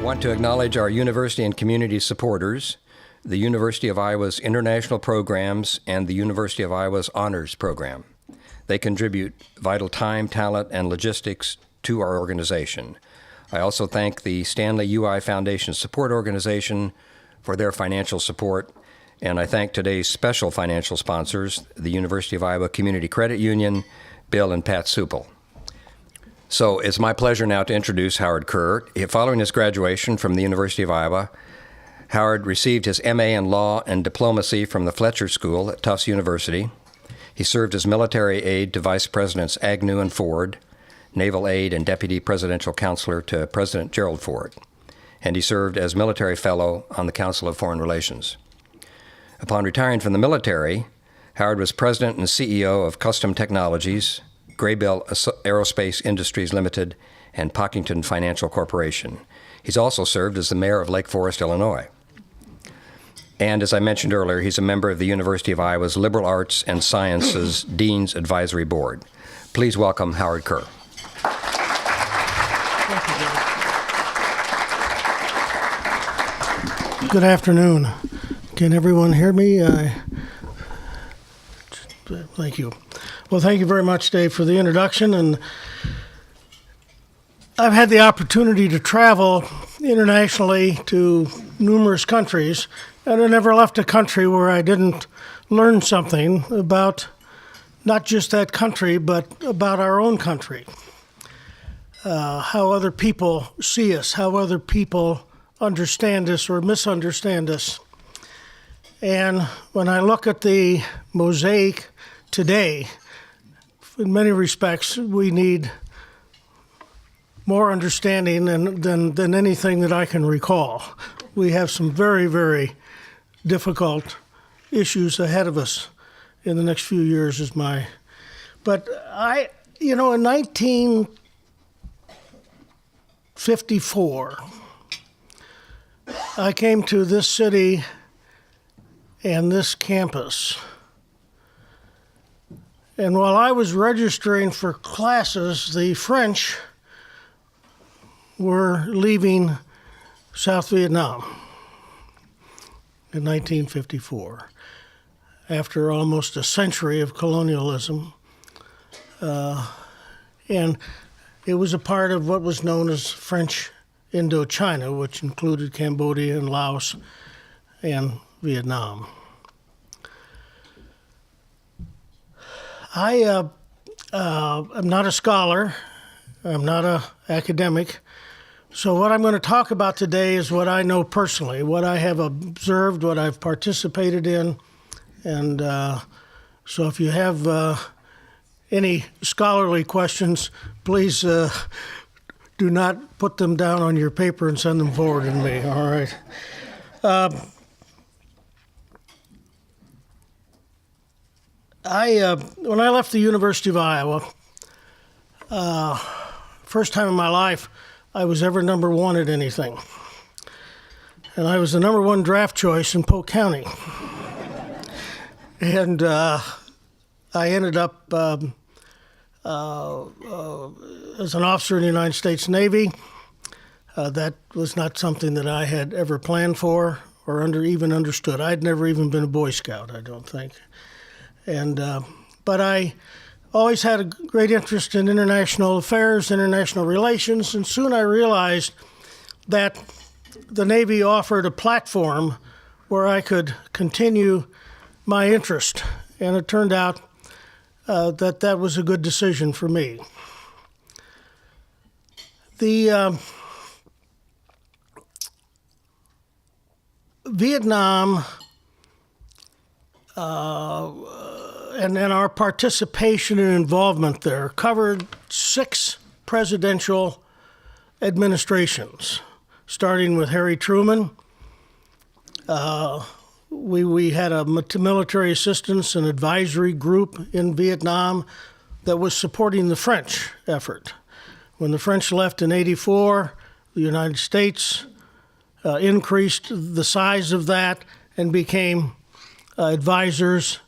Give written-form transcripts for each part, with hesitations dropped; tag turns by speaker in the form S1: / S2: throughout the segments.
S1: want to acknowledge our university and community supporters, the University of Iowa's international programs and the University of Iowa's honors program. They contribute vital time, talent, and logistics to our organization. I also thank the Stanley UI Foundation Support Organization for their financial support, and I thank today's special financial sponsors, the University of Iowa Community Credit Union, Bill and Pat Supel. So it's my pleasure now to introduce Howard Kerr. Following his graduation from the University of Iowa, Howard received his MA in Law and Diplomacy from the Fletcher School at Tufts University. He served as military aide to Vice Presidents Agnew and Ford, naval aide and deputy presidential counselor to President Gerald Ford, and he served as military fellow on the Council of Foreign Relations. Upon retiring from the military, Howard was president and CEO of Custom Technologies, Grabill Aerospace Industries Limited, and Pocklington Financial Corporation. He's also served as the mayor of Lake Forest, Illinois. And as I mentioned earlier, he's a member of the University of Iowa's Liberal Arts and Sciences Dean's Advisory Board. Please welcome Howard Kerr.
S2: Good afternoon. Can everyone hear me? Thank you. Well, thank you very much, Dave, for the introduction. And I've had the opportunity to travel internationally to numerous countries, and I never left a country where I didn't learn something about not just that country, but about our own country. How other people see us, how other people understand us or misunderstand us. And when I look at the mosaic today, in many respects, we need more understanding than anything that I can recall. We have some very, very difficult issues ahead of us in the next few years but in 1954, I came to this city and this campus. And while I was registering for classes, the French were leaving South Vietnam in 1954, after almost a century of colonialism. And it was a part of what was known as French Indochina, which included Cambodia and Laos and Vietnam. I am not a scholar. I'm not an academic. So what I'm going to talk about today is what I know personally, what I have observed, what I've participated in. And so if you have any scholarly questions, please do not put them down on your paper and send them forward to me, all right? When I left the University of Iowa, first time in my life I was ever number one at anything. And I was the number one draft choice in Polk County. And I ended up as an officer in the United States Navy. That was not something that I had ever planned for or even understood. I'd never even been a Boy Scout, I don't think. And but I always had a great interest in international affairs, international relations, and soon I realized that the Navy offered a platform where I could continue my interest, and it turned out that was a good decision for me. The Vietnam and our participation and involvement there covered 6 presidential administrations, starting with Harry Truman. We had a military assistance and advisory group in Vietnam that was supporting the French effort. When the French left in '84, the United States increased the size of that and became advisors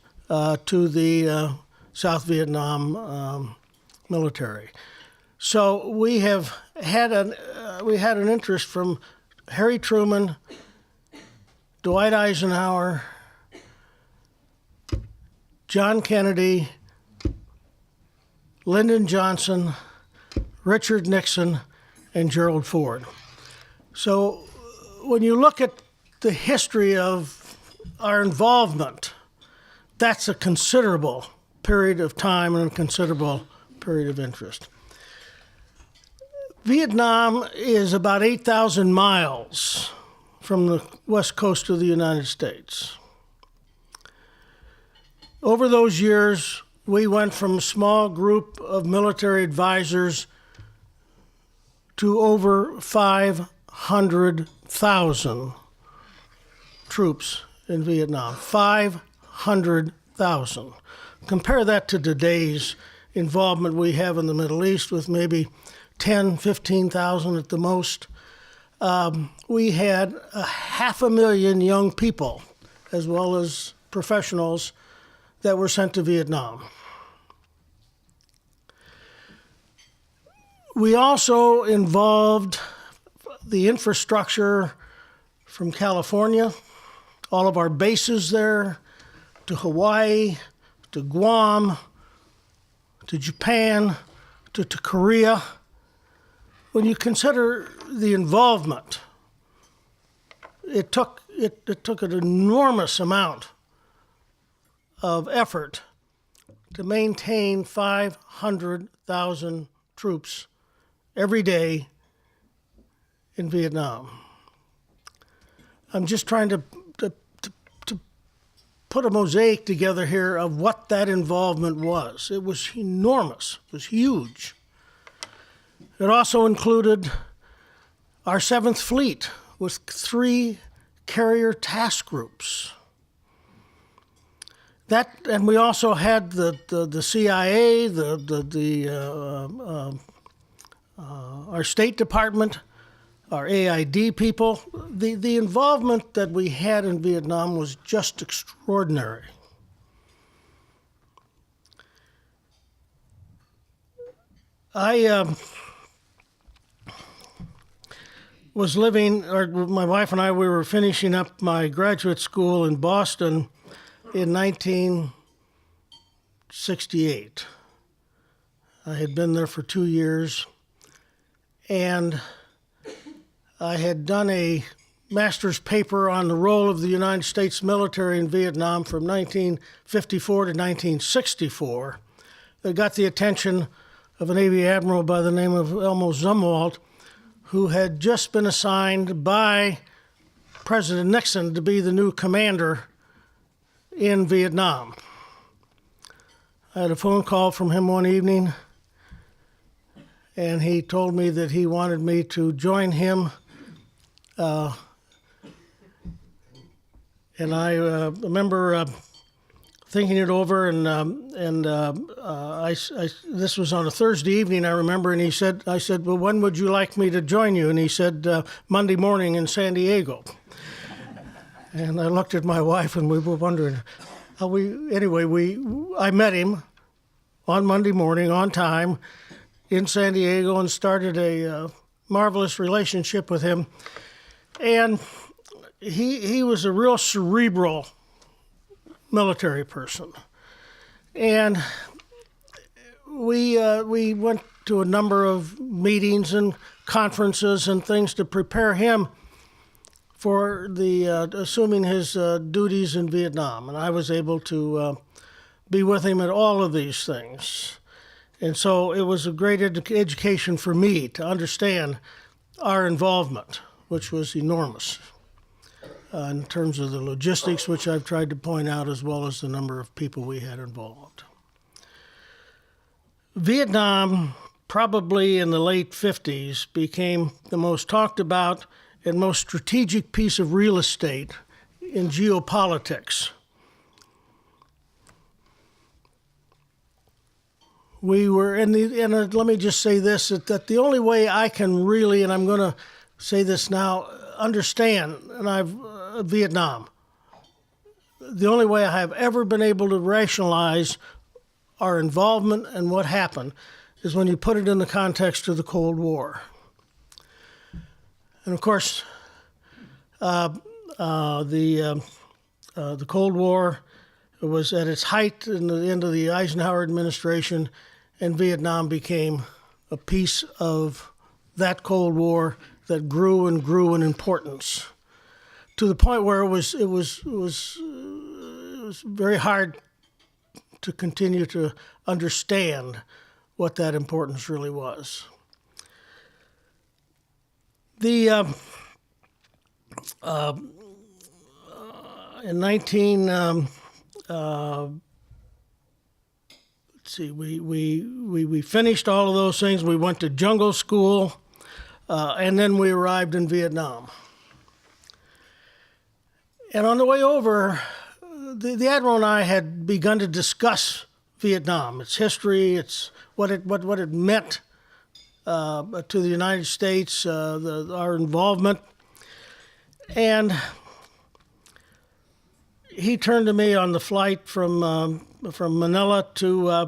S2: to the South Vietnam military. So we had an interest from Harry Truman, Dwight Eisenhower, John Kennedy, Lyndon Johnson, Richard Nixon, and Gerald Ford. So when you look at the history of our involvement, that's a considerable period of time and a considerable period of interest. Vietnam is about 8,000 miles from the west coast of the United States. Over those years, we went from a small group of military advisors to over 500,000 troops in Vietnam. 500,000. Compare that to today's involvement we have in the Middle East with maybe 10, 15,000 at the most. We had 500,000 young people, as well as professionals, that were sent to Vietnam. We also involved the infrastructure from California, all of our bases there, to Hawaii, to Guam, to Japan, to Korea. When you consider the involvement, it took an enormous amount of effort to maintain 500,000 troops every day in Vietnam. I'm just trying to put a mosaic together here of what that involvement was. It was enormous. It was huge. It also included our 7th Fleet with 3 carrier task groups. And we also had the CIA, our State Department, our AID people. The involvement that we had in Vietnam was just extraordinary. My wife and I, we were finishing up my graduate school in Boston in 1968. I had been there for 2 years, and I had done a master's paper on the role of the United States military in Vietnam from 1954 to 1964 that got the attention of a Navy admiral by the name of Elmo Zumwalt, who had just been assigned by President Nixon to be the new commander in Vietnam. I had a phone call from him one evening, and he told me that he wanted me to join him. And I remember thinking it over, and this was on a Thursday evening, I remember, and I said, well, when would you like me to join you? And he said, Monday morning in San Diego. And I looked at my wife, and we were wondering how I met him on Monday morning on time in San Diego and started a marvelous relationship with him. And he was a real cerebral military person. And we went to a number of meetings and conferences and things to prepare him for assuming his duties in Vietnam. And I was able to be with him at all of these things. And so it was a great education for me to understand our involvement, which was enormous in terms of the logistics, which I've tried to point out, as well as the number of people we had involved. Vietnam, probably in the late 50s, became the most talked about and most strategic piece of real estate in geopolitics. We were let me just say this, that the only way I can really, and I'm going to say this now, understand, Vietnam, the only way I have ever been able to rationalize our involvement and what happened is when you put it in the context of the Cold War. And of course, The Cold War was at its height in the end of the Eisenhower administration, and Vietnam became a piece of that Cold War that grew and grew in importance to the point where it was very hard to continue to understand what that importance really was. In 19 let's see, we finished all of those things. We went to jungle school, and then we arrived in Vietnam. And on the way over, the Admiral and I had begun to discuss Vietnam, its history, its what it meant to the United States, our involvement. And he turned to me on the flight from Manila to Ho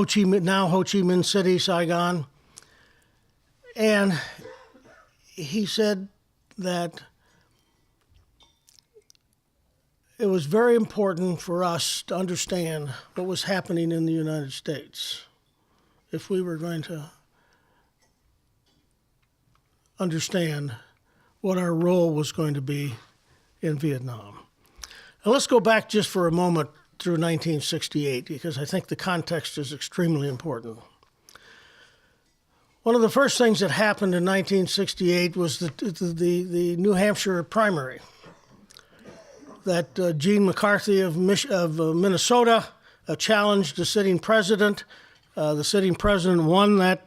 S2: Chi Minh City, Saigon, and he said that it was very important for us to understand what was happening in the United States if we were going to understand what our role was going to be in Vietnam. Now let's go back just for a moment through 1968, because I think the context is extremely important. One of the first things that happened in 1968 was the New Hampshire primary. That Gene McCarthy of Minnesota challenged the sitting president. The sitting president won that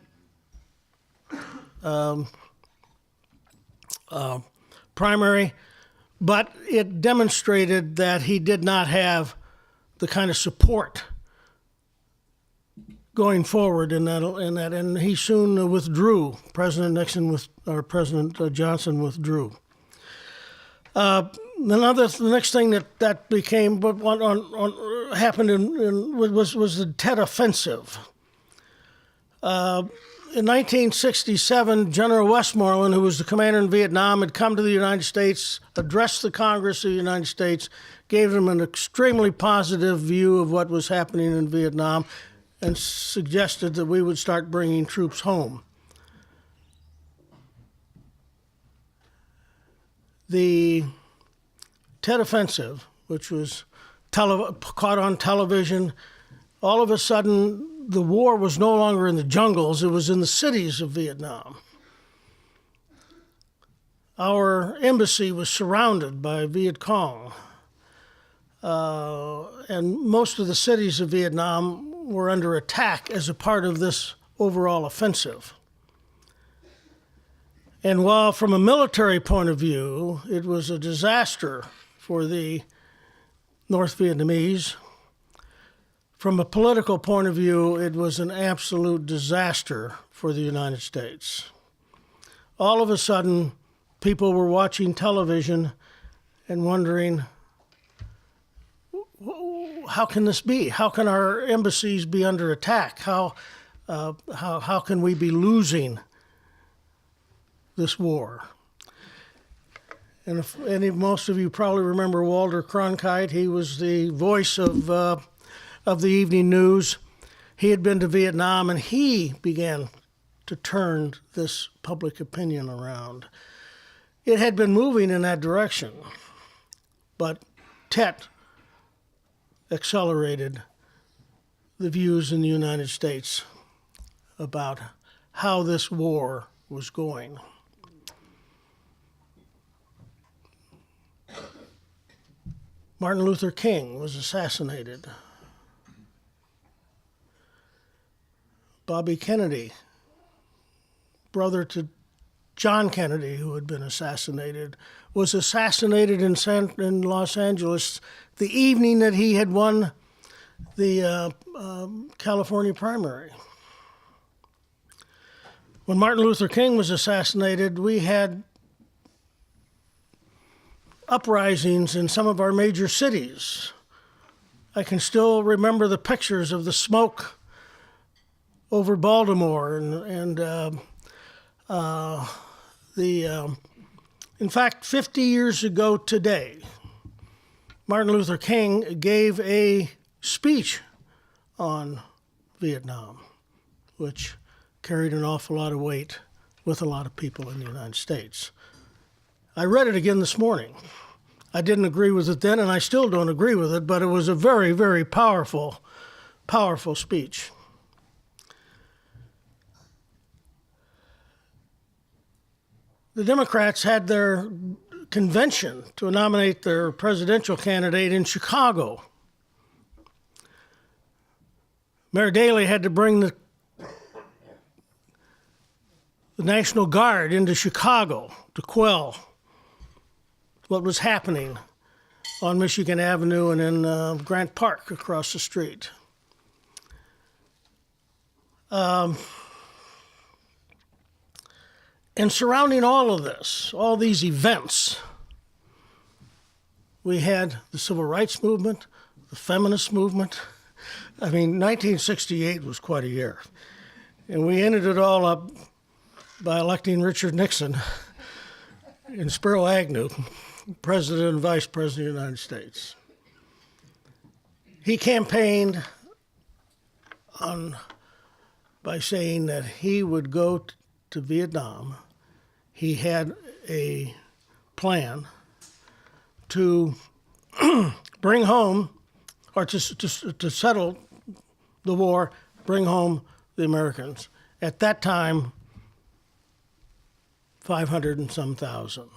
S2: primary, but it demonstrated that he did not have the kind of support going forward in that, and he soon withdrew. President Nixon or President Johnson withdrew. The next thing that became happened was the Tet Offensive. In 1967, General Westmoreland, who was the commander in Vietnam, had come to the United States, addressed the Congress of the United States, gave them an extremely positive view of what was happening in Vietnam, and suggested that we would start bringing troops home. The Tet Offensive, which was caught on television, all of a sudden the war was no longer in the jungles, it was in the cities of Vietnam. Our embassy was surrounded by Viet Cong, and most of the cities of Vietnam were under attack as a part of this overall offensive. And while from a military point of view, it was a disaster for the North Vietnamese, from a political point of view, it was an absolute disaster for the United States. All of a sudden, people were watching television and wondering, how can this be? How can our embassies be under attack? How can we be losing this war? And most of you probably remember Walter Cronkite. He was the voice of the evening news. He had been to Vietnam, and he began to turn this public opinion around. It had been moving in that direction, but Tet accelerated the views in the United States about how this war was going. Martin Luther King was assassinated. Bobby Kennedy, brother to John Kennedy, who had been assassinated, was assassinated in Los Angeles the evening that he had won the California primary. When Martin Luther King was assassinated, we had uprisings in some of our major cities. I can still remember the pictures of the smoke over Baltimore and In fact, 50 years ago today, Martin Luther King gave a speech on Vietnam, which carried an awful lot of weight with a lot of people in the United States. I read it again this morning. I didn't agree with it then, and I still don't agree with it, but it was a very, very powerful speech. The Democrats had their convention to nominate their presidential candidate in Chicago. Mayor Daley had to bring the National Guard into Chicago to quell what was happening on Michigan Avenue and in Grant Park across the street. And surrounding all of this, all these events, we had the Civil Rights Movement, the feminist movement. I mean, 1968 was quite a year. And we ended it all up by electing Richard Nixon and Spiro Agnew, President and Vice President of the United States. He campaigned by saying that he would go to Vietnam. He had a plan to bring home, or to settle the war, bring home the Americans. At that time, 500 and some thousand.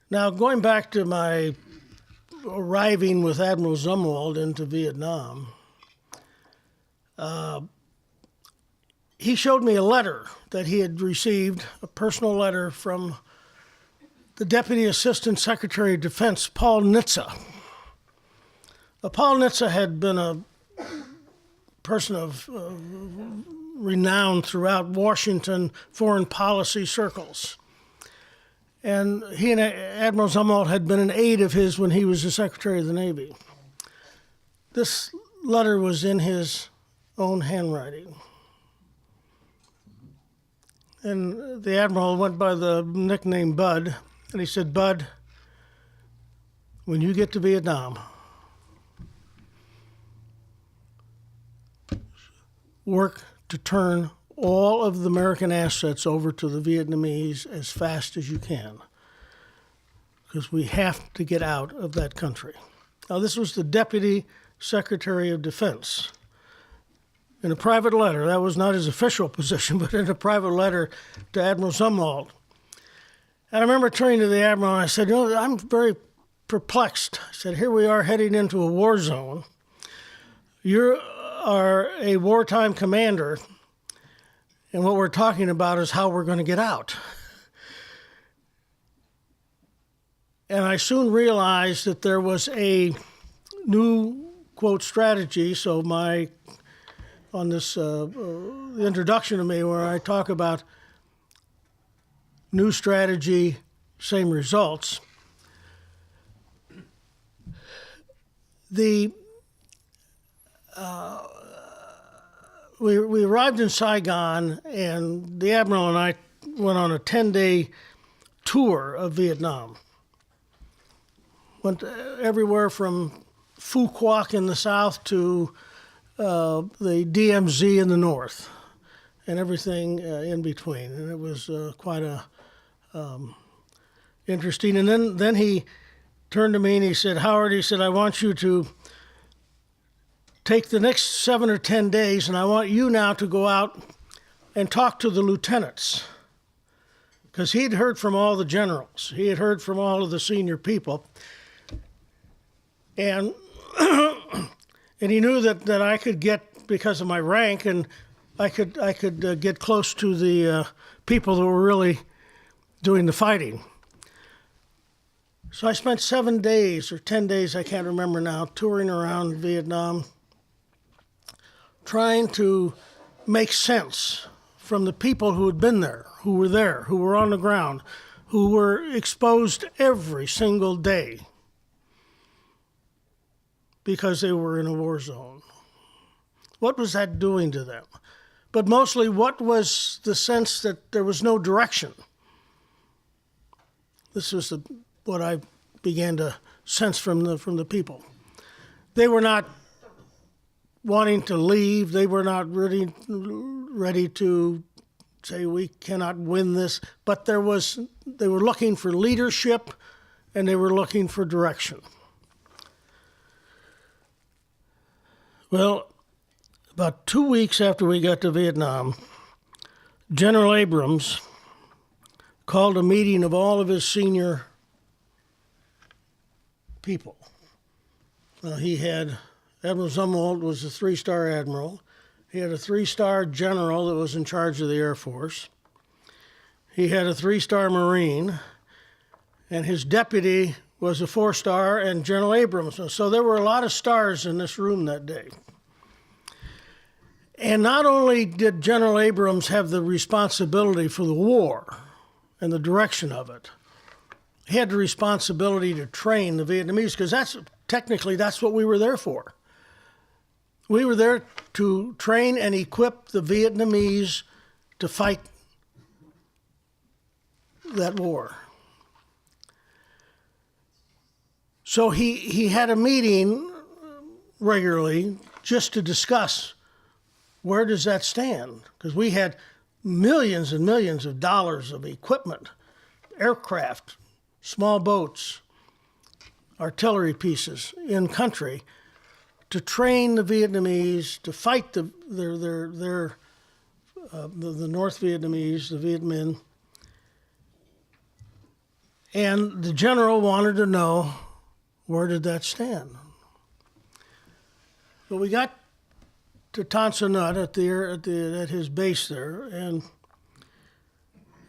S2: Now, going back to my arriving with Admiral Zumwalt into Vietnam, he showed me a letter that he had received, a personal letter from the Deputy Assistant Secretary of Defense, Paul Nitze. Paul Nitze had been a person of renown throughout Washington foreign policy circles. And he and Admiral Zumwalt had been an aide of his when he was the Secretary of the Navy. This letter was in his own handwriting. And the Admiral went by the nickname Bud, and he said, "Bud, when you get to Vietnam, work to turn all of the American assets over to the Vietnamese as fast as you can, because we have to get out of that country." Now, this was the Deputy Secretary of Defense. In a private letter, that was not his official position, but in a private letter to Admiral Zumwalt. And I remember turning to the Admiral and I said, I'm very perplexed. I said, here we are heading into a war zone. You are a wartime commander, and what we're talking about is how we're going to get out. And I soon realized that there was a new, quote, strategy. So on this the introduction to me, where I talk about new strategy, same results, we arrived in Saigon, and the Admiral and I went on a 10-day tour of Vietnam. Went everywhere from Phu Quoc in the south to the DMZ in the north, and everything in between. And it was quite interesting. And then he turned to me and he said, "Howard," he said, "I want you to take the next 7 or 10 days, and I want you now to go out and talk to the lieutenants." Because he'd heard from all the generals. He had heard from all of the senior people. And and he knew that I could get, because of my rank, and I could get close to the people that were really doing the fighting. So I spent 7 days or 10 days, I can't remember now, touring around Vietnam, trying to make sense from the people who had been there, who were on the ground, who were exposed every single day because they were in a war zone. What was that doing to them? but mostly what was the sense that there was no direction. This was what I began to sense from the people. They were not wanting to leave. They were not ready to say we cannot win this. But they were looking for leadership, and they were looking for direction. Well, about 2 weeks after we got to Vietnam, General Abrams called a meeting of all of his senior people. He had Admiral Zumwalt was a 3-star admiral. He had a 3-star general that was in charge of the Air Force. He had a 3-star Marine, and his deputy was a 4-star, and General Abrams. So there were a lot of stars in this room that day. And not only did General Abrams have the responsibility for the war and the direction of it, he had the responsibility to train the Vietnamese, because that's what we were there for. We were there to train and equip the Vietnamese to fight that war. So he had a meeting regularly just to discuss where does that stand? Because we had millions and millions of dollars of equipment, aircraft, small boats, artillery pieces in country to train the Vietnamese to fight the North Vietnamese, the Viet Minh. And the general wanted to know, where did that stand? So we got to Tan Son Nhut at his base there, and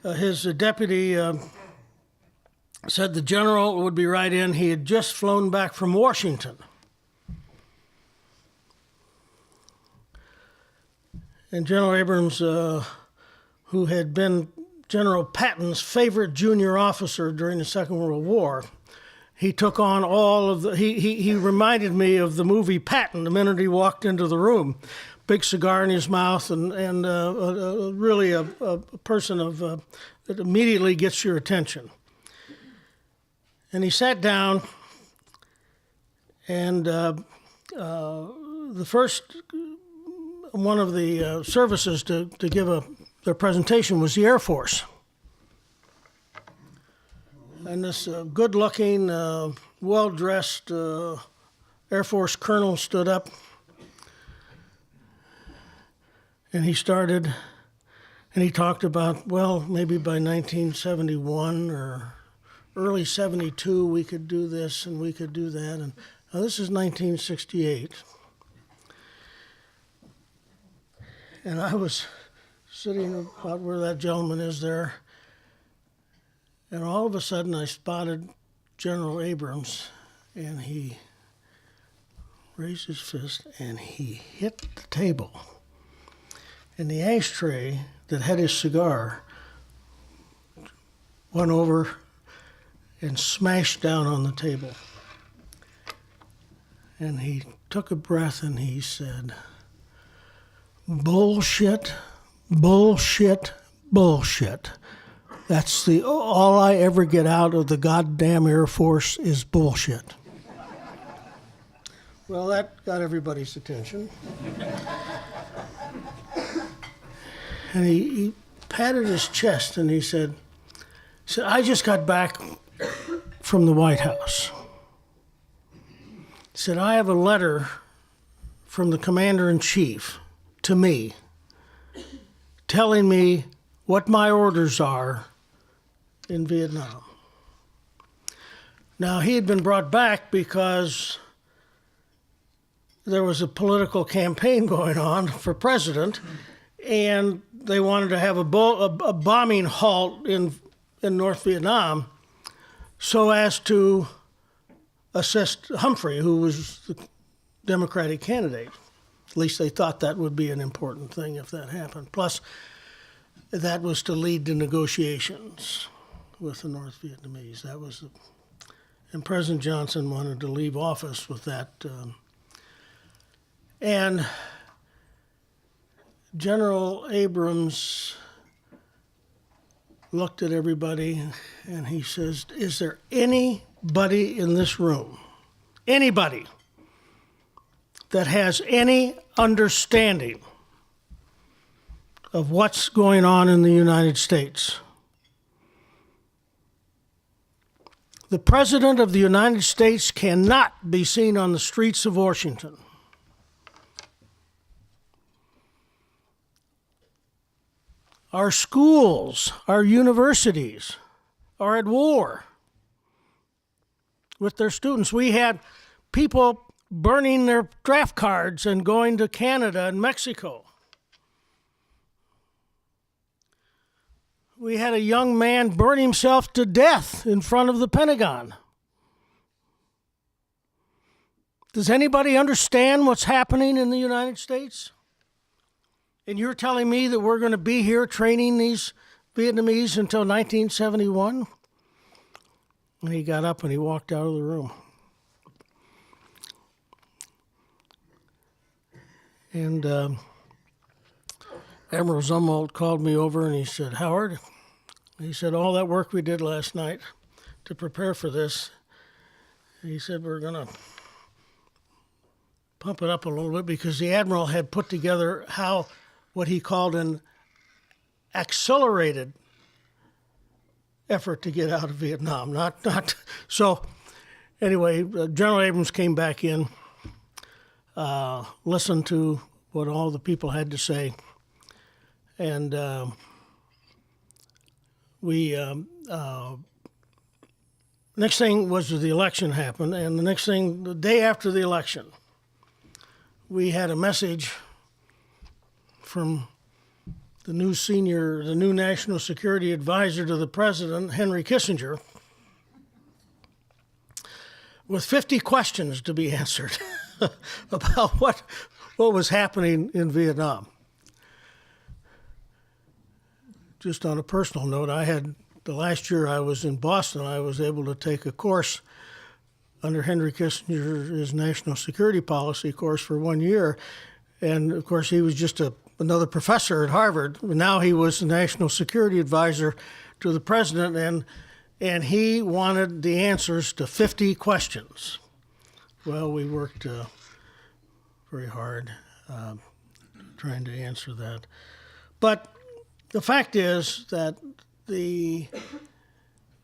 S2: his deputy said the general would be right in. He had just flown back from Washington. And General Abrams, who had been General Patton's favorite junior officer during the Second World War, he took on all of the, he reminded me of the movie Patton the minute he walked into the room. Big cigar in his mouth, and really a person that immediately gets your attention. And he sat down, and the first one of the services to give their presentation was the Air Force. And this good-looking, well-dressed Air Force colonel stood up, and he started, and he talked about, well, maybe by 1971 or early 72 we could do this and we could do that. And now this is 1968. And I was sitting about where that gentleman is there, and all of a sudden I spotted General Abrams, and he raised his fist and he hit the table. And the ashtray that had his cigar went over and smashed down on the table. And he took a breath and he said, "Bullshit, bullshit, bullshit. That's all I ever get out of the goddamn Air Force is bullshit." Well, that got everybody's attention. And he patted his chest and he said, "I just got back from the White House." He said, "I have a letter from the Commander-in-Chief to me telling me what my orders are in Vietnam." Now, he had been brought back because there was a political campaign going on for president, and they wanted to have a bombing halt in North Vietnam so as to assist Humphrey, who was the Democratic candidate. At least they thought that would be an important thing if that happened. Plus, that was to lead to negotiations with the North Vietnamese. And President Johnson wanted to leave office with that. And General Abrams looked at everybody and he says, "Is there anybody in this room, anybody, that has any understanding of what's going on in the United States?" The President of the United States cannot be seen on the streets of Washington. Our schools, our universities are at war with their students. We had people burning their draft cards and going to Canada and Mexico. We had a young man burn himself to death in front of the Pentagon. Does anybody understand what's happening in the United States? And you're telling me that we're going to be here training these Vietnamese until 1971? And he got up and he walked out of the room. And Admiral Zumwalt called me over and he said, "Howard," he said, "all that work we did last night to prepare for this," he said, "we're going to pump it up a little bit," because the Admiral had put together what he called an accelerated effort to get out of Vietnam. So anyway, General Abrams came back in, listened to what all the people had to say, and next thing was the election happened, and the next thing, the day after the election, we had a message from the new National Security Advisor to the President, Henry Kissinger, with 50 questions to be answered about what was happening in Vietnam. Just on a personal note, the last year I was in Boston, I was able to take a course under Henry Kissinger's national security policy course for 1 year. And of course, he was just another professor at Harvard. Now he was the national security advisor to the president, and he wanted the answers to 50 questions. Well, we worked very hard trying to answer that. But the fact is that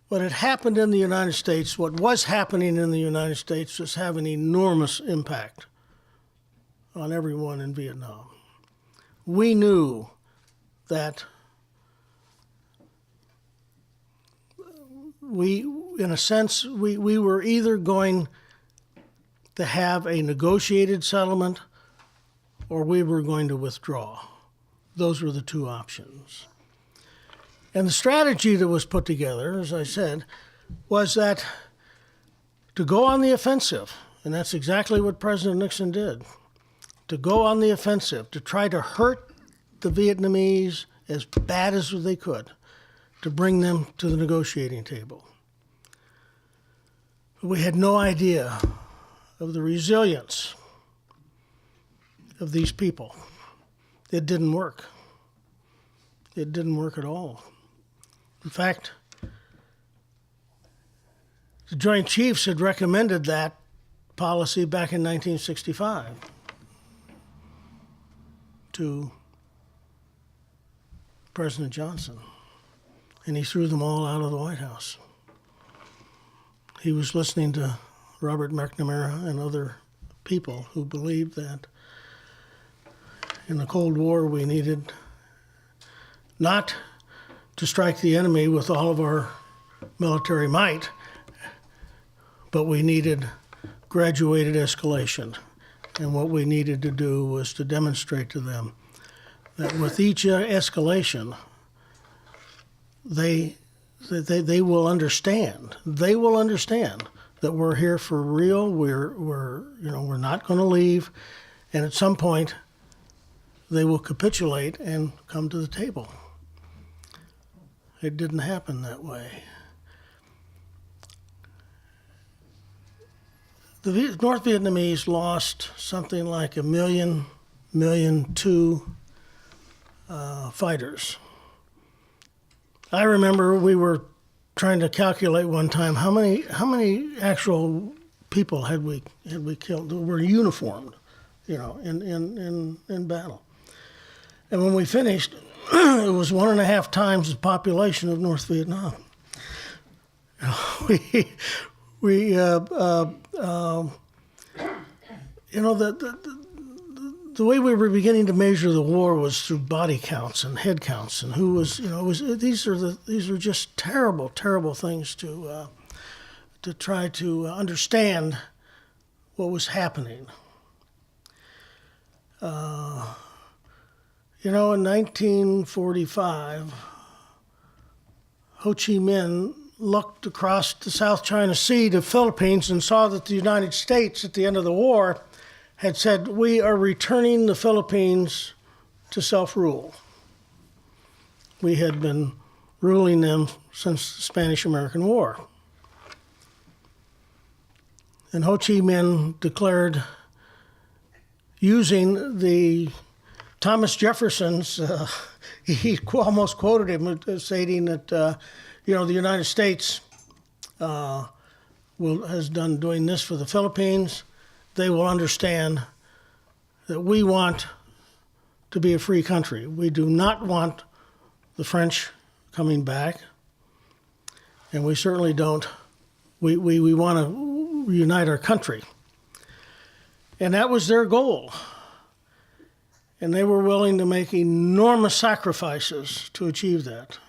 S2: what had happened in the United States, what was happening in the United States, was having enormous impact on everyone in Vietnam. We knew that in a sense, we were either going to have a negotiated settlement or we were going to withdraw. Those were the two options. And the strategy that was put together, as I said, was that to go on the offensive, and that's exactly what President Nixon did, to go on the offensive, to try to hurt the Vietnamese as bad as they could, to bring them to the negotiating table. We had no idea of the resilience of these people. It didn't work. It didn't work at all. In fact, the Joint Chiefs had recommended that policy back in 1965 to President Johnson, and he threw them all out of the White House. He was listening to Robert McNamara and other people who believed that in the Cold War we needed not to strike the enemy with all of our military might, but we needed graduated escalation. And what we needed to do was to demonstrate to them that with each escalation, they will understand. They will understand that we're here for real. We're not going to leave, and at some point, they will capitulate and come to the table. It didn't happen that way. The North Vietnamese lost something like 1.2 million fighters. I remember we were trying to calculate one time how many actual people had we killed who were uniformed, in battle. And when we finished, it was 1.5 times the population of North Vietnam. The way we were beginning to measure the war was through body counts and head counts, and who was, these are just terrible, terrible things to try to understand what was happening. In 1945, Ho Chi Minh looked across the South China Sea to the Philippines and saw that the United States, at the end of the war, had said, we are returning the Philippines to self-rule. We had been ruling them since the Spanish-American War. And Ho Chi Minh declared, using the Thomas Jefferson's, he almost quoted him stating that, the United States has done doing this for the Philippines. They will understand that we want to be a free country. We do not want the French coming back, and we certainly don't. We want to reunite our country. And that was their goal. And they were willing to make enormous sacrifices to achieve that.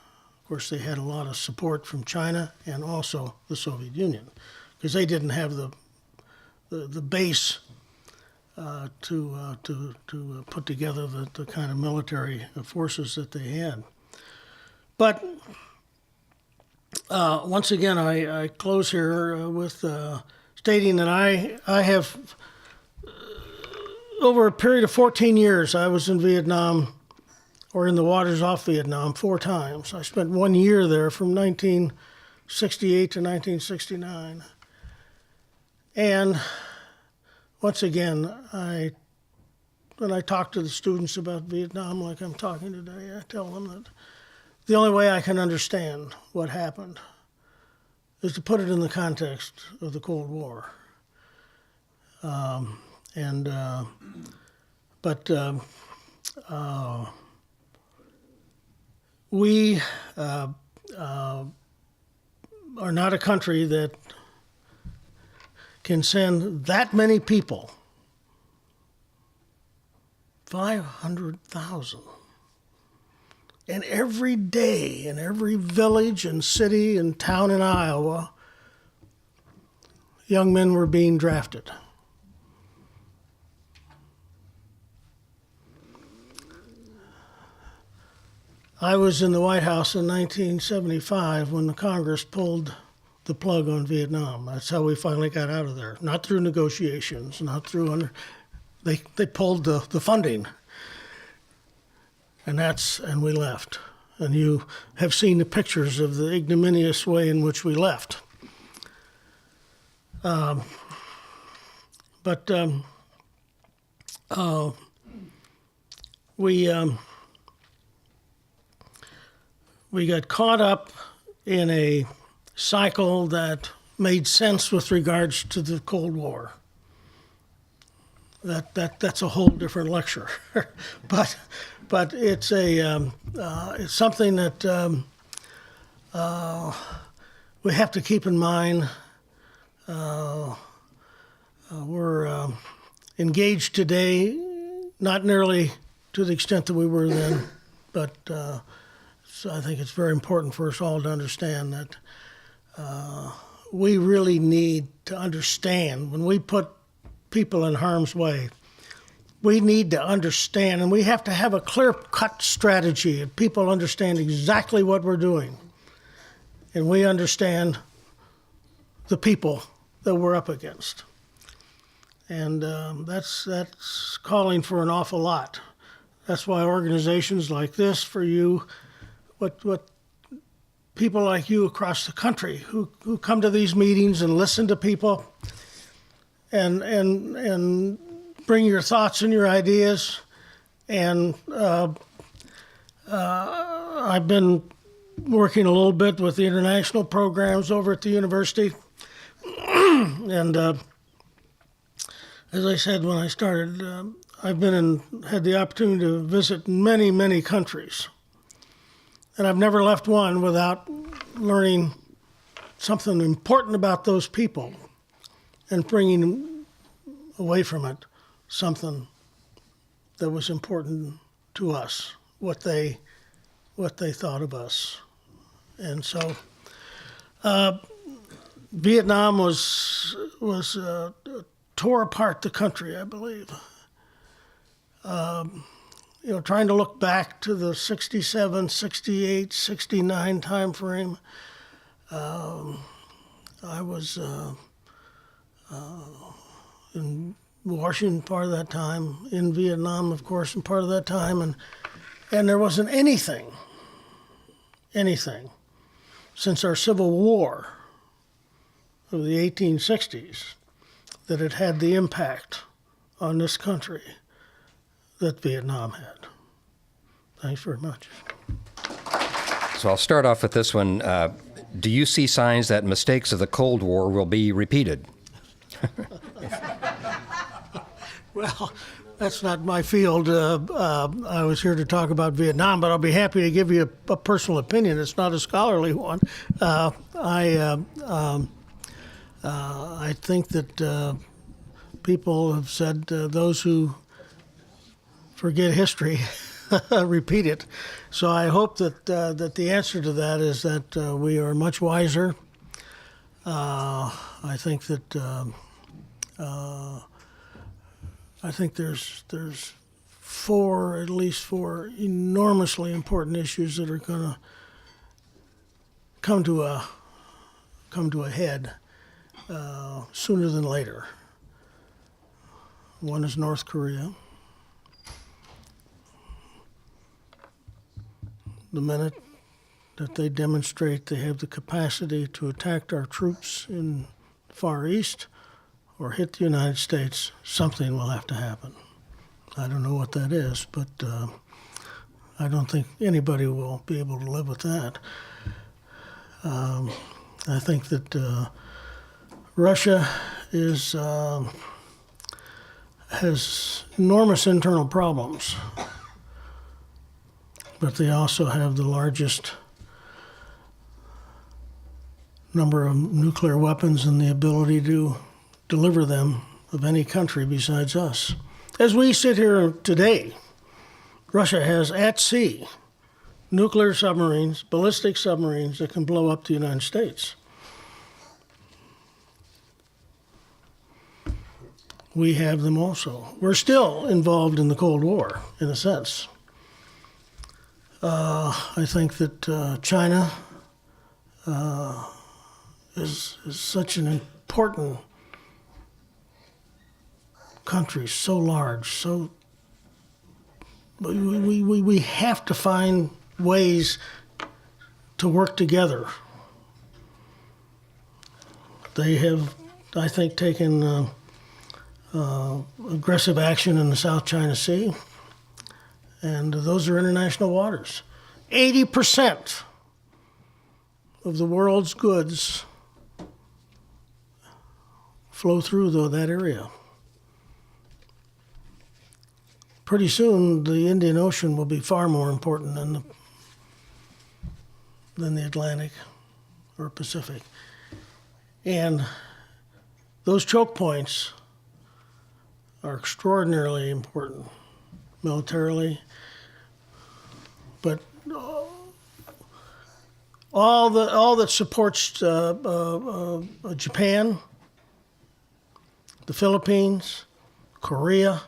S2: Of course, they had a lot of support from China and also the Soviet Union, because they didn't have the base to put together the kind of military forces that they had. But once again, I close here with stating that I have, over a period of 14 years, I was in Vietnam, or in the waters off Vietnam, 4 times. I spent 1 year there from 1968 to 1969. And once again, when I talk to the students about Vietnam like I'm talking today, I tell them that the only way I can understand what happened is to put it in the context of the Cold War. We are not a country that can send that many people, 500,000. And every day in every village and city and town in Iowa, young men were being drafted. I was in the White House in 1975 when the Congress pulled the plug on Vietnam. That's how we finally got out of there. Not through negotiations, not through they pulled the funding. And we left. And you have seen the pictures of the ignominious way in which we left. We got caught up in a cycle that made sense with regards to the Cold War. That's a whole different lecture, but it's it's something that we have to keep in mind. We're engaged today, not nearly to the extent that we were then, but so I think it's very important for us all to understand that we really need to understand when we put people in harm's way. We need to understand, and we have to have a clear-cut strategy, and people understand exactly what we're doing. And we understand the people that we're up against. And that's calling for an awful lot. That's why organizations like this, for you, what people like you across the country who come to these meetings and listen to people and bring your thoughts and your ideas and I've been working a little bit with the international programs over at the university. And as I said when I started, I've had the opportunity to visit many, many countries. And I've never left one without learning something important about those people and bringing away from it something that was important to us, what they thought of us. And so Vietnam tore apart the country, I believe. Trying to look back to the 67, 68, 69 time frame, I was in Washington part of that time, in Vietnam, of course, and part of that time, and there wasn't anything since our Civil War of the 1860s that had the impact on this country that Vietnam had. Thanks very much.
S1: So I'll start off with this one. Do you see signs that mistakes of the Cold War will be repeated?
S2: Well, that's not my field. I was here to talk about Vietnam, but I'll be happy to give you a personal opinion. It's not a scholarly one. I think that people have said those who forget history repeat it. So I hope that the answer to that is that we are much wiser. I think that there's at least four enormously important issues that are going to come to a head sooner than later. One is North Korea. The minute that they demonstrate they have the capacity to attack our troops in the Far East or hit the United States, something will have to happen. I don't know what that is, but I don't think anybody will be able to live with that. I think that Russia has enormous internal problems, but they also have the largest number of nuclear weapons and the ability to deliver them of any country besides us. As we sit here today, Russia has at sea nuclear submarines, ballistic submarines that can blow up the United States. We have them also. We're still involved in the Cold War, in a sense. I think that China is such an important country, so large, so we have to find ways to work together. They have, I think, taken aggressive action in the South China Sea, and those are international waters. 80% of the world's goods flow through that area. Pretty soon, the Indian Ocean will be far more important than the Atlantic or Pacific. And those choke points are extraordinarily important militarily, but all that supports Japan, the Philippines, Korea,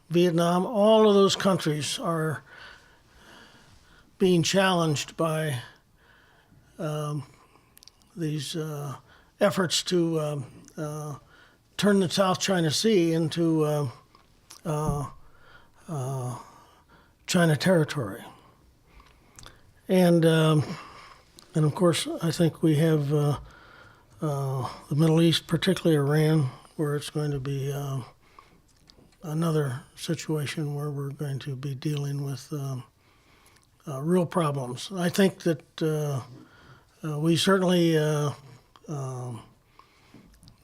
S2: Vietnam, all of those countries are being challenged by these efforts to turn the South China Sea into China territory. And of course, I think we have the Middle East, particularly Iran, where it's going to be, another situation where we're going to be dealing with real problems. I think that we certainly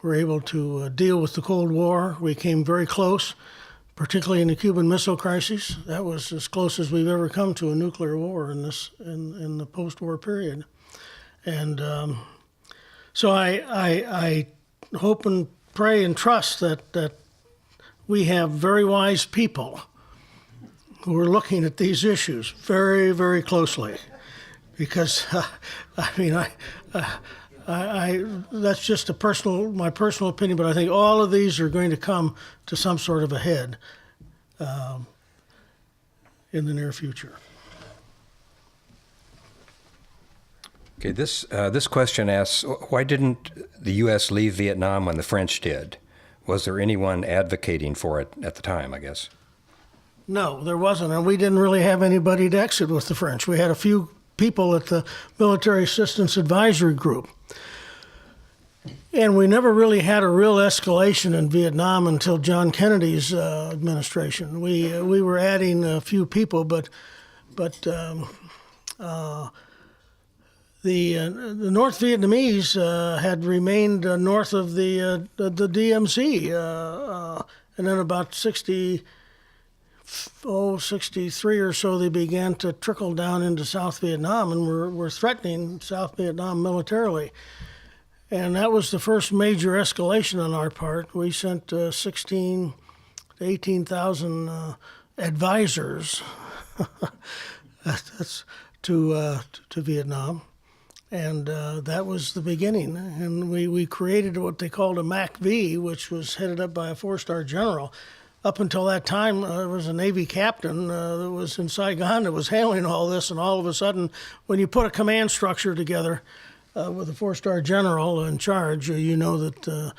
S2: were able to deal with the Cold War. We came very close, particularly in the Cuban Missile Crisis. That was as close as we've ever come to a nuclear war in the post-war period. And so I hope and pray and trust that we have very wise people who are looking at these issues very, very closely, because that's just my personal opinion. But I think all of these are going to come to some sort of a head in the near future.
S1: Okay, this question asks, why didn't the U.S. leave Vietnam when the French did? Was there anyone advocating for it at the time, I guess?
S2: No, there wasn't, and we didn't really have anybody to exit with the French. We had a few people at the Military Assistance Advisory Group, and we never really had a real escalation in Vietnam until John Kennedy's administration. We were adding a few people, but the North Vietnamese had remained north of the DMZ, and then about 63 or so, they began to trickle down into South Vietnam and were threatening South Vietnam militarily. And that was the first major escalation on our part. We sent 16 to 18,000 advisors that's to Vietnam. And that was the beginning. And we created what they called a MAC-V, which was headed up by a four-star general. Up until that time, there was a Navy captain that was in Saigon that was handling all this, and all of a sudden, when you put a command structure together with a four-star general in charge, you know that the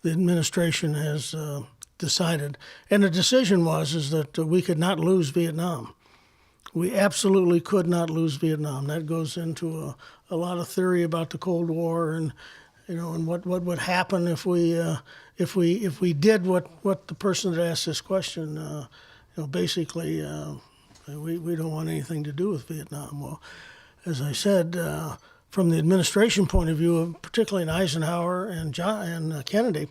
S2: administration has decided. And the decision is that we could not lose Vietnam. We absolutely could not lose Vietnam. That goes into a lot of theory about the Cold War and and what would happen if we did what the person that asked this question, basically we don't want anything to do with Vietnam. Well, as I said, from the administration point of view, particularly in Eisenhower and Kennedy,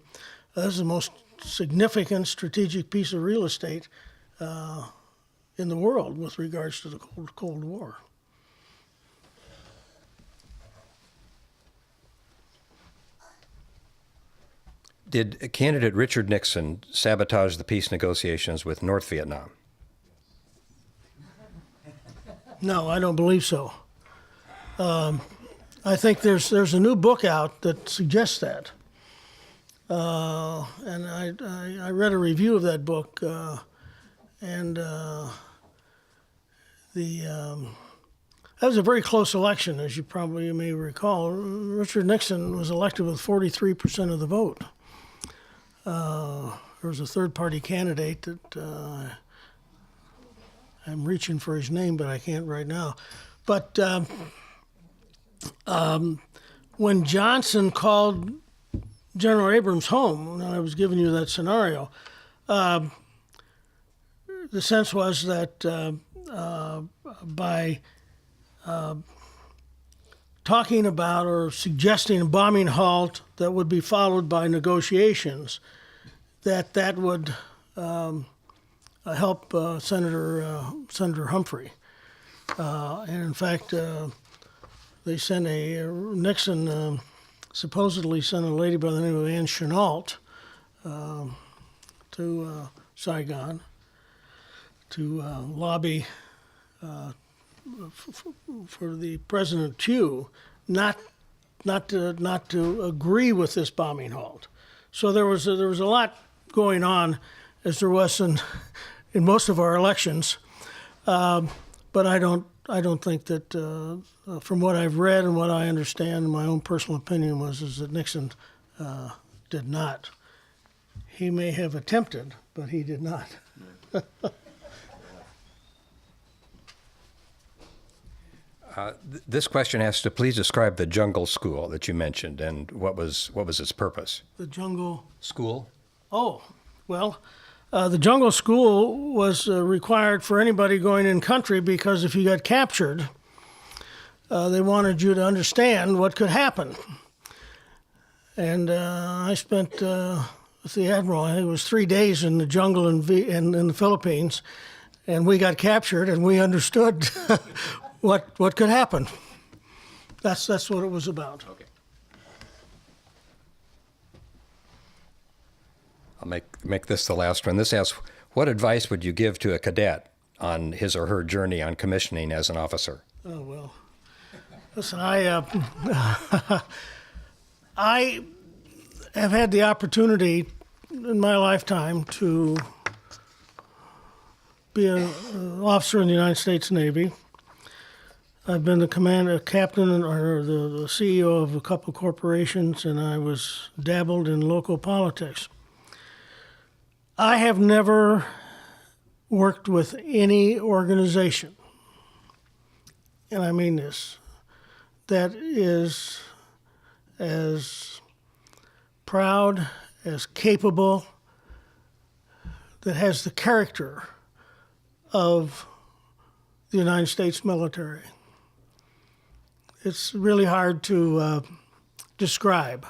S2: this is the most significant strategic piece of real estate in the world with regards to the Cold War.
S1: Did candidate Richard Nixon sabotage the peace negotiations with North Vietnam?
S2: No, I don't believe so. I think there's a new book out that suggests that. And I read a review of that book, and that was a very close election, as you probably may recall. Richard Nixon was elected with 43% of the vote. There was a third-party candidate that I'm reaching for his name, but I can't right now. But when Johnson called General Abrams home, and I was giving you that scenario, the sense was that by talking about or suggesting a bombing halt that would be followed by negotiations, that would help Senator Humphrey. And in fact, they sent Nixon supposedly sent a lady by the name of Anne Chenault to Saigon to lobby for the President Thieu not to agree with this bombing halt. So there was a lot going on, as there was in most of our elections. But I don't think that from what I've read and what I understand, my own personal opinion is that Nixon did not. He may have attempted, but he did not.
S1: This question asks to please describe the jungle school that you mentioned and what was its purpose.
S2: The jungle
S1: school?
S2: Oh, well, The jungle school was required for anybody going in country because if you got captured, they wanted you to understand what could happen. And I spent with the Admiral, I think it was 3 days in the jungle in the Philippines, and we got captured and we understood what could happen. That's what it was about.
S1: Okay. I'll make this the last one. This asks, what advice would you give to a cadet on his or her journey on commissioning as an officer?
S2: Oh, well. Listen, I have had the opportunity in my lifetime to be an officer in the United States Navy. I've been the captain, or the CEO of a couple corporations, and I was dabbled in local politics. I have never worked with any organization, and I mean this, that is as proud, as capable, that has the character of the United States military. It's really hard to describe.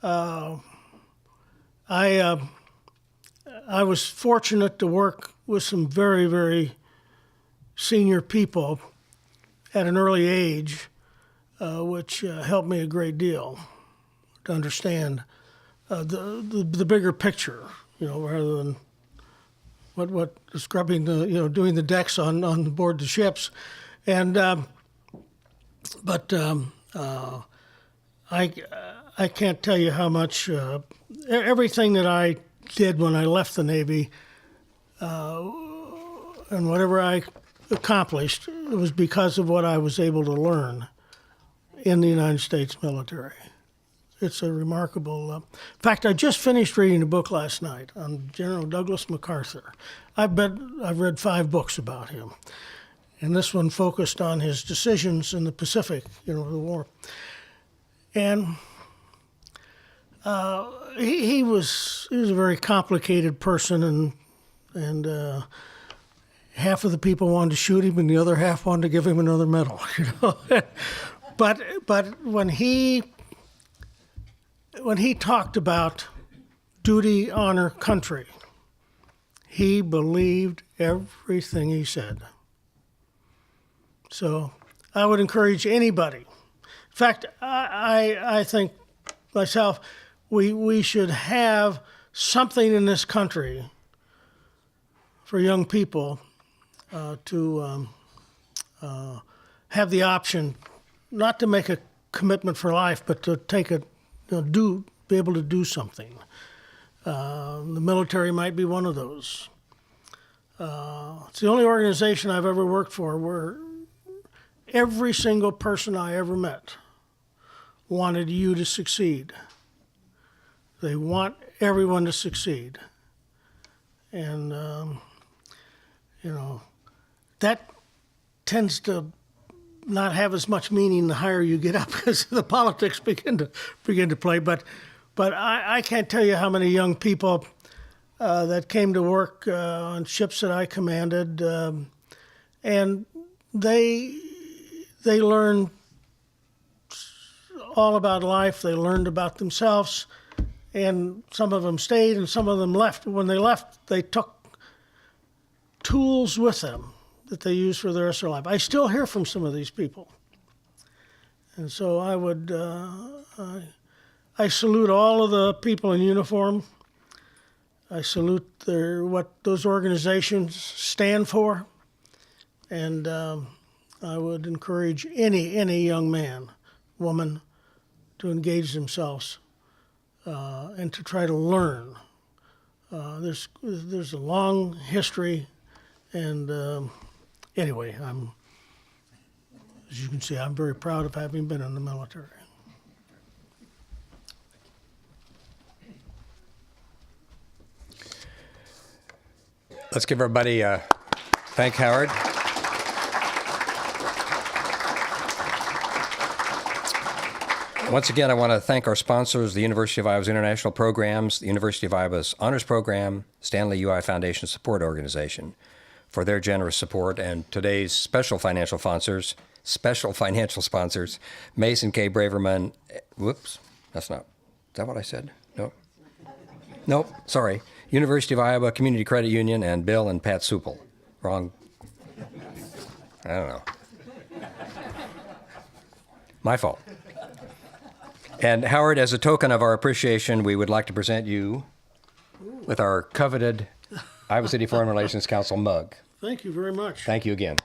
S2: I was fortunate to work with some very, very senior people at an early age, which helped me a great deal to understand the bigger picture, rather than what scrubbing doing the decks on board the ships, and I can't tell you how much everything that I did when I left the Navy, and whatever I accomplished, it was because of what I was able to learn in the United States military. It's a remarkable. In fact, I just finished reading a book last night on General Douglas MacArthur. I've read 5 books about him, and this one focused on his decisions in the Pacific, the war. And he was a very complicated person, and half of the people wanted to shoot him, and the other half wanted to give him another medal. But when he talked about duty, honor, country, he believed everything he said. So I would encourage anybody. In fact, I think myself, we should have something in this country for young people to have the option, not to make a commitment for life, but to take be able to do something. The military might be one of those. It's the only organization I've ever worked for where every single person I ever met wanted you to succeed. They want everyone to succeed. And, that tends to not have as much meaning the higher you get up because the politics begin to play. But I can't tell you how many young people that came to work on ships that I commanded, and they learned all about life. They learned about themselves, and some of them stayed and some of them left. When they left, they took tools with them that they use for the rest of their life. I still hear from some of these people. And so I would, I salute all of the people in uniform. I salute what those organizations stand for. And I would encourage any young man, woman, to engage themselves and to try to learn. There's a long history, and anyway, as you can see, I'm very proud of having been in the military.
S1: Let's give everybody thank Howard. Once again, I want to thank our sponsors, the University of Iowa's International Programs, the University of Iowa's Honors Program, Stanley UI Foundation Support Organization, for their generous support, and today's special financial sponsors, Mason K. Braverman, whoops, is that what I said? Nope, sorry. University of Iowa Community Credit Union, and Bill and Pat Supel. Wrong. I don't know. My fault. And Howard, as a token of our appreciation, we would like to present you with our coveted Iowa City Foreign Relations Council mug.
S2: Thank you very much.
S1: Thank you again.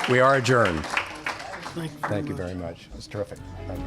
S1: We are adjourned.
S2: Thank you
S1: Thank you very much. It's terrific. Thank you.